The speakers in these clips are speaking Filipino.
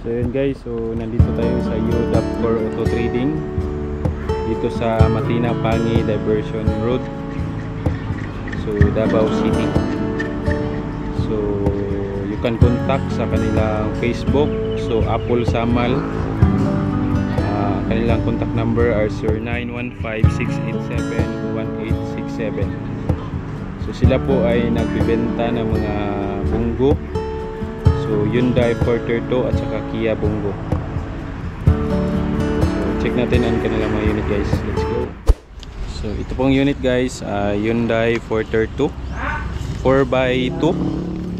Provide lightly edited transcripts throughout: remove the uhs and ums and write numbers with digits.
So yun guys, so nandito tayo sa UDAP for Auto Trading dito sa Matina Pangi Diversion Road, so Davao City. So you can contact sa kanilang Facebook, so Apple Samal. Kanilang contact number are 0915-687-1867. So sila po ay nagbibenta ng mga bunggo, so Hyundai Forterto at saka Kia Bunggo. So check natin ang kanilang mga unit guys. Let's go. So ito pong unit guys, Hyundai Forterto 4x2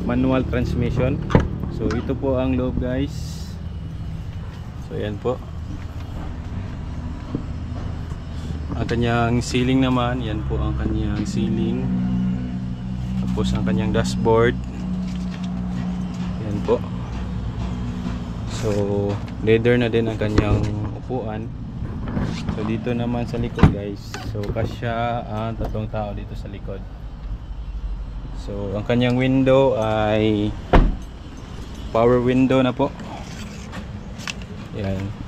manual transmission. So ito po ang loob guys. So yan po. Ang kanyang ceiling naman, yan po ang kanyang ceiling. Tapos ang kanyang dashboard. Yan po. So leather na din ang kanyang upuan. So dito naman sa likod guys, so kasya ang tatlong tao dito sa likod. So ang kanyang window ay power window na po. Yan.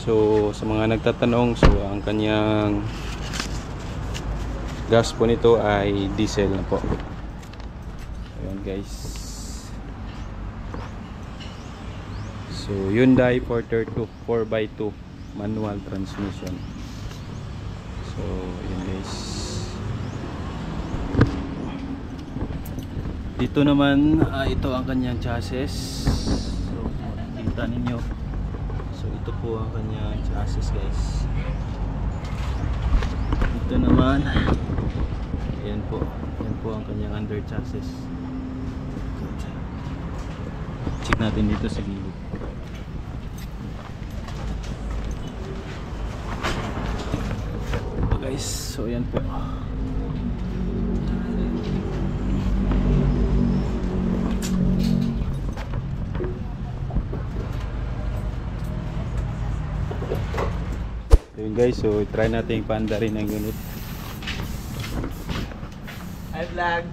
So sa mga nagtatanong, so ang kanyang gas po nito ay diesel na po. Ayan guys. So Hyundai Forterto 4x2 manual transmission. So ayan guys. Dito naman ito ang kanyang chassis. So makikita ninyo. So ito po ang kanyang chassis guys. Ito naman, ayan po, yan po ang kanyang under chassis. Check natin dito sa gilid. Guys, so ayan po. Yun guys, so try natin paanda rin ang unit. Hi vlog.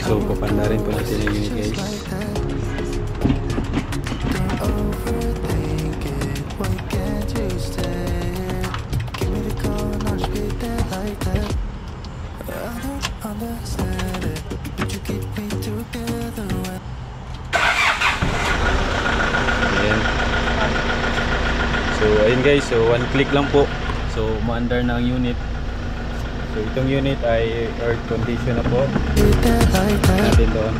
So papanda rin po natin ang unit guys. Ayan. So ayun guys, so one click lang po, so maandar na ang unit. So itong unit ay air condition na po. Natin doon.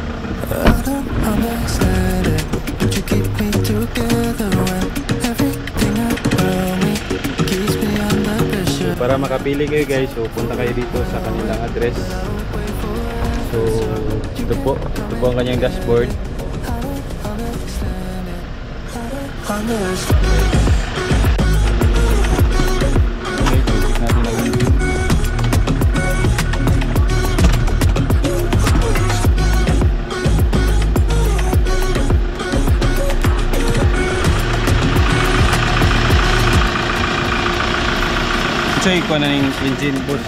So para makapili kayo guys, so punta kayo dito sa kanilang address. So ito po ang kanyang dashboard. Okay, check natin lang yun. Say ko na ning engine boss.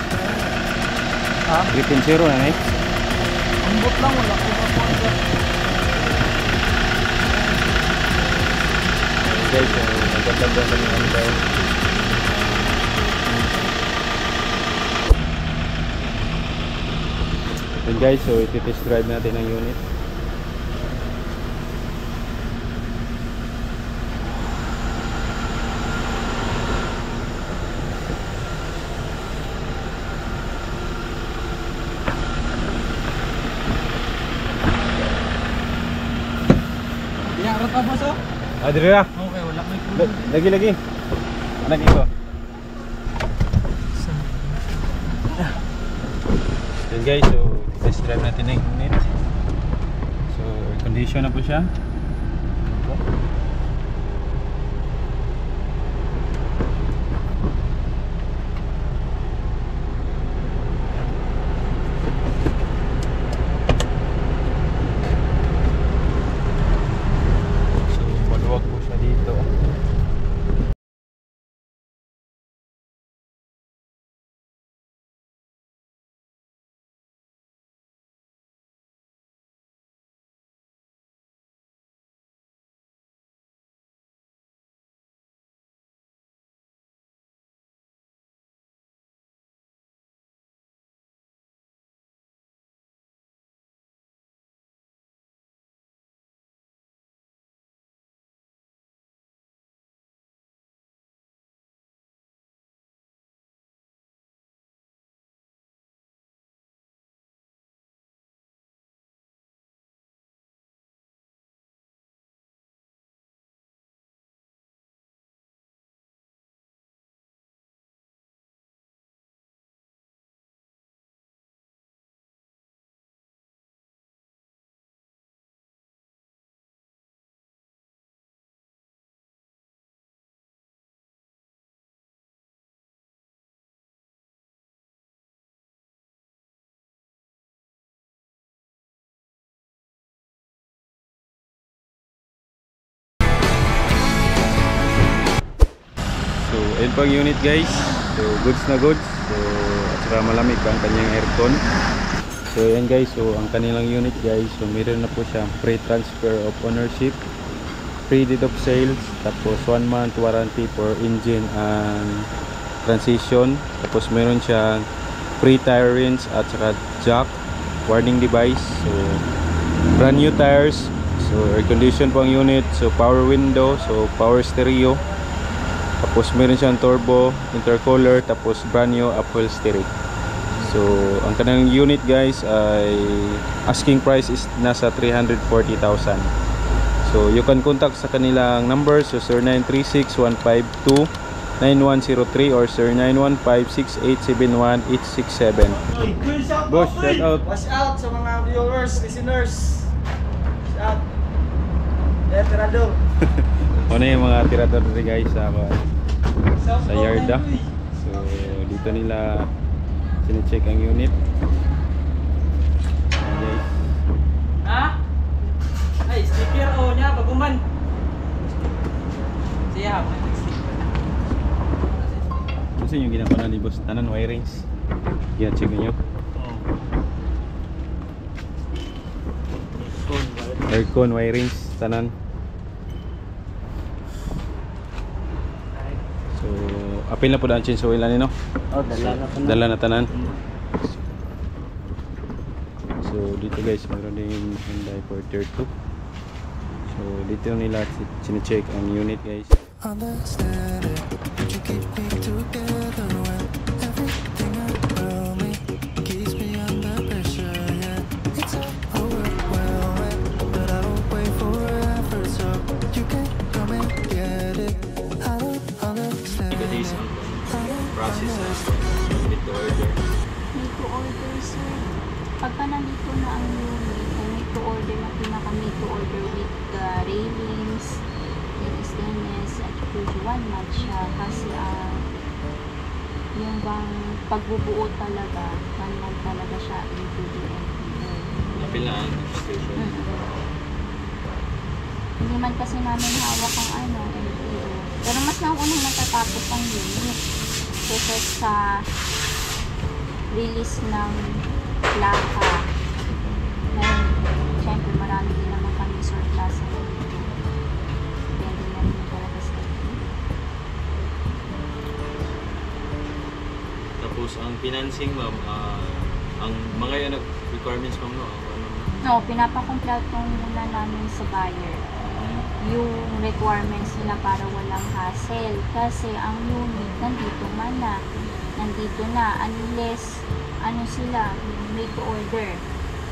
Ha? 3.0 na eh. Ambot lang, wala ko pa po. Guys, nagdagdag na ng ano. Then guys, so iti-test drive natin ang unit. Iyarat ka boss oh? Dire na. Okay, wala may kulong. Lagi. Anak ito. Then guys, so test drive natin ang unit. So air condition na po siya. ayun pang unit guys. So goods na goods. So at saka malamig pa ang kanyang aircon. So ayan guys, so ang kanilang unit guys, so meron na po siyang free transfer of ownership, free deed of sales, tapos 1 month warranty for engine and transition, tapos meron siyang free tire rinse at saka jack, warning device, so brand new tires, so air condition po ang unit, so power window, so power stereo, tapos meron siyang turbo, intercooler, tapos brand new upholstery. So ang kanilang unit guys ay asking price is nasa 340,000. So you can contact sa kanilang number, so 0936-152-9103 or 0915-6871-867. Boss, shout out. Watch out sa mga viewers, listeners. Watch out. Tirado. Ano yung mga tirador dito guys sa Yarda. So dito nila sine-check ang unit. Ayan guys. Ha? Ay, sticker o niya, baguman. Siya, sticker. Kasi yung ginawa ni boss, tanan wirings. Yan, check nyo. Aircon wirings, tanan. So, apil na po daan chinso ilan no? Oh, dala na po. Dala na tanan. So, dito guys, meron din Hyundai Porter 2. So, dito nila sine-check ang unit guys. Understand it, but you keep me together when everything around me keeps me under pressure. Yeah, it's overwhelming, but I don't wait forever, so you can come and get it. I don't understand. Process need to order. Need to order, sir. Pagka nandito na ang unit, ay need to order na pinaka-need to order with the railings, then stainless, at usually 1 month siya. Kasi yung bang pagbubuo talaga, 1 month talaga siya into the LPO. Apil na ang station. Hindi man kasi namin hawak ang LPO. Pero mas naunang natatapos ang unit. Kasi sa release ng plaka. Ngayon, syempre marami din naman kami surplus sa depende na rin talaga sa Tapos ang financing ma'am, ang mga yan requirements ma'am no? No, pinapakompleto muna namin sa buyer yung requirements nila para walang hassle. Kasi ang unit nandito na unless sila make to order.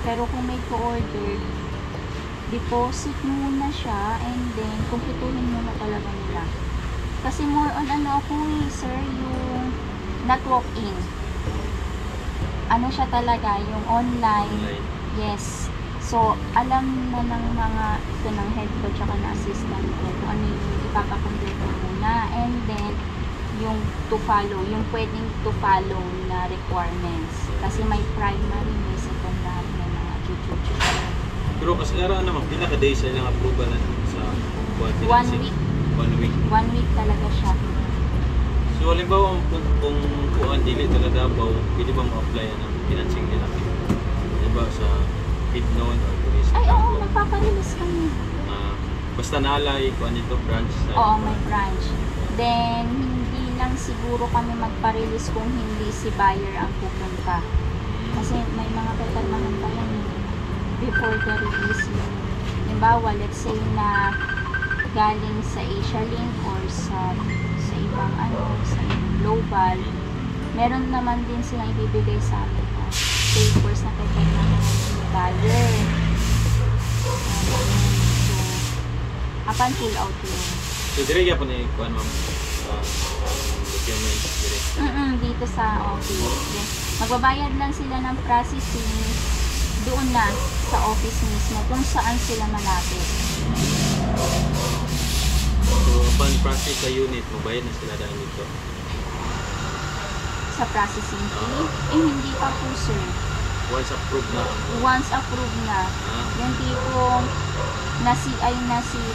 Pero kung make to order, deposit muna siya and then kumpletuhin muna talaga nila. Kasi more on sir, yung not walk-in. Siya talaga, yung online. Yes. So, alam na ng mga ito ng head ko tsaka na assistant ko kung ano yung ipapakompleto muna. And then, yung to follow, yung pwedeng to follow na requirements. Kasi may primary, may secondary, may mga chuchuchu. Pero kasi naman, pinaka-day sa ilang approval na sa One financing? week. 1 week. 1 week talaga siya. So, halimbawa, kung kuhaan dili talaga Davao, pwede ba ma-apply ng financing nila? Diba sa Hidnon or Police? Ay, oo, magpaparelease kami. Basta naalay kuhaan nito, branch? Oo, may branch. Then, hindi lang siguro kami magpa-release kung hindi si buyer ang pupunta. Kasi may mga pepermahan pa yan before the release. Halimbawa, let's say na galing sa Asialink or sa ibang sa ibang global, meron naman din silang ibibigay sa amin papers na pepermahan ni buyer. So, upon pull out yun. So, direct po na kuhaan ma'am? Documents direct? Dito sa office. Then, magbabayad lang sila ng processing doon na sa office mismo kung saan sila malapit. So, upon process sa unit, mabayad na sila dahil dito? Sa processing fee? Hindi pa po, sir. Once approved na? Once approved na. Yung tipong na si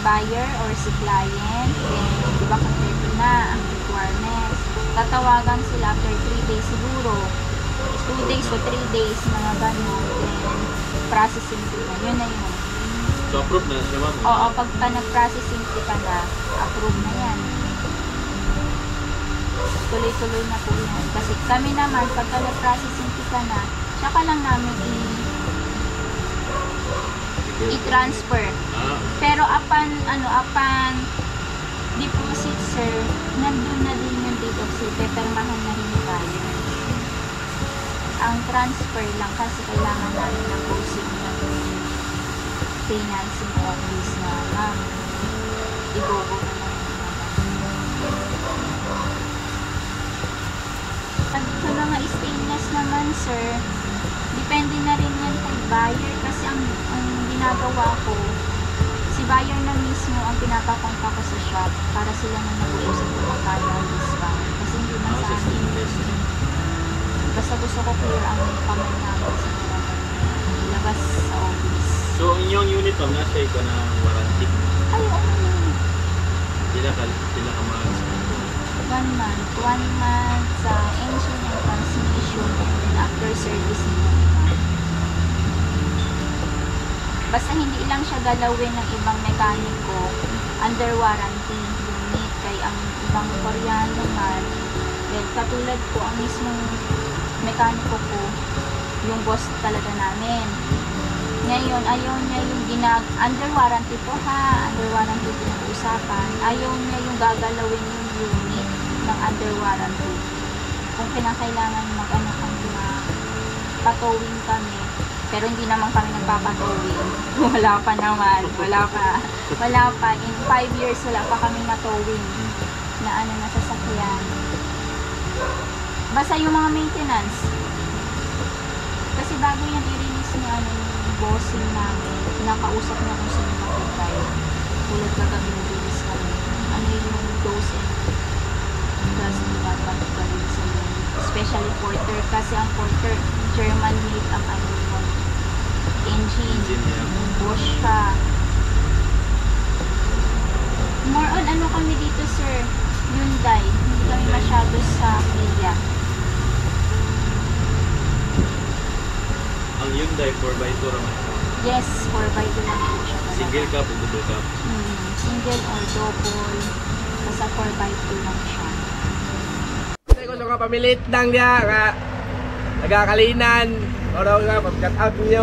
buyer or si client, then di ba kompleto na ang requirements requirements. Tatawagan sila after 3 days siguro. 2 days o 3 days, mga ganun. Then, processing fee na. Yun na yun. So, approve na siya, ma'am? Oo, pagka nag-processing fee ka na, approve na yan. Tuloy-tuloy na po yan. Kasi kami naman, pagka nag-processing fee ka na, tsaka lang namin i-transfer. Pero upon deposit, sir, nandun na din yung date of sale. Pepermahan na rin tayo. Ang transfer lang kasi kailangan namin ng posting ng financing office na ma'am. Igogo na lang yung sa mga stainless naman, sir, depende na rin yan kay buyer kasi ang ginagawa ko, si buyer na mismo ang pinapakonta ko sa shop para sila na nag-uusap kung magkano ang discount. Kasi hindi man sa akin. Basta gusto ko clear ang kamay namin sa mga labas sa office. So, inyong unit, ma'am, nasa iko na warranty? Ay, oo. Sila ka mahal sa 1 month. 1 month sa engine and transmission and then after servicing naman. Basta hindi lang siya galawin ng ibang mekaniko under warranty unit. Kaya ang ibang Koreano man, well, katulad ko, ang mismong mekaniko ko, yung boss talaga namin. Ngayon, ayaw niya yung under warranty po ha, under warranty po yung usapan. Ayaw niya yung gagalawin yung unit ng under warranty. Kung kinakailangan patowing kami, pero hindi naman kami nagpapatowing. Wala pa naman, wala pa. In 5 years, wala pa kami natowing na sasakyan. Basta yung mga maintenance. Kasi bago yan i-release niya yung bossing namin, nakausap niya kung sino makikay. Tulad kagabi nag-release kami. Ano yung dose and class nila pag-release niya. Especially porter. Kasi ang porter, German made ang engine. Bosch siya. More on kami dito, sir? Hyundai. Hindi kami masyado sa Kia. Ang Hyundai 4x2 naman. Yes, 4x2 lang po siya. Single cup o double cup? Single or double. Basta 4x2 lang siya. Kung nga pamilit lang niya, nagkakalinan. O daw nga, pag-cut out niyo.